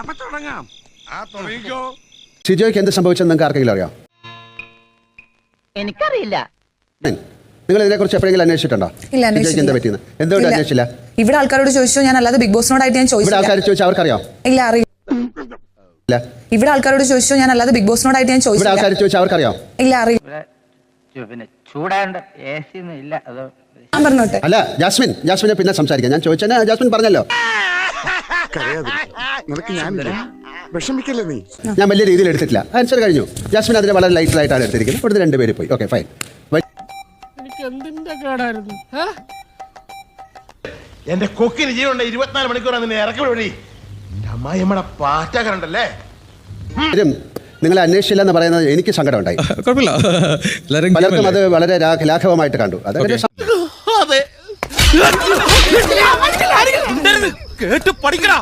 അപ്പൊ തുടങ്ങാം. തുടങ്ങിക്കോ. സിജോയ്ക്ക് എന്ത് സംഭവിച്ചെന്ന് നിങ്ങൾക്ക് ആർക്കെങ്കിലും അറിയാം? എനിക്കറിയില്ല. നിങ്ങൾ ഇതിനെക്കുറിച്ച് എപ്പോഴെങ്കിലും അന്വേഷിച്ചിട്ടുണ്ടോ? സിജോയ്ക്ക് എന്താ പറ്റിയെന്ന് എന്തുകൊണ്ട് അന്വേഷിച്ചില്ല? ഇവിടെ ആൾക്കാരോട് ചോദിച്ചു, ഞാൻ അല്ലാതെ ബിഗ് ബോസിനോടായിട്ട് ഞാൻ ചോദിച്ചു. ഇവിടെ ആൾക്കാർ ചോദിച്ചാൽ അവർക്കറിയാം? ഇല്ല, അറിയില്ല. ഇവിടെ ആൾക്കാരോട് ചോദിച്ചു, ഞാൻ അല്ലാതെ ബിഗ് ബോസിനോടായിട്ട് ഞാൻ ചോദിച്ചു. ഇവിടെ ആൾക്കാർ ചോദിച്ചാൽ അവർക്കറിയാം? ഇല്ല, അറിയില്ല. പിന്നെ ചൂടാണ്ട് AC ഒന്നും ഇല്ല. അത് ഞാൻ പറഞ്ഞോട്ടെ. അല്ല, ജാസ്മിനെ പിന്നെ സംസാരിക്കാം. ഞാൻ ചോദിച്ചാൽ ജാസ്മിൻ പറഞ്ഞല്ലോ. ഞാൻ വലിയ രീതിയിൽ എടുത്തിട്ടില്ല. ആൻസർ കഴിഞ്ഞു. ജാസ്മിൻ അതിനെ വളരെ ലൈറ്റായിട്ടാണ് എടുത്തിരിക്കുന്നത്. ഇവിടുന്ന് രണ്ടുപേര് പോയി. Okay, fine. എന്റെ കൊക്കിന് ജീവനുണ്ട്. 24 മണിക്കൂറാണ് നിന്നെ ഇറക്കി വിടി. അമ്മായി നമ്മടെ പാറ്റകരണ്ടല്ലേ. നിങ്ങളെ അന്വേഷിച്ചില്ല എന്ന് പറയുന്നത് എനിക്ക് സങ്കടം ഉണ്ടായി. പലർക്കും അത് വളരെ ലാഘവമായിട്ട് കണ്ടു. കേട്ട് പഠിക്കടാ.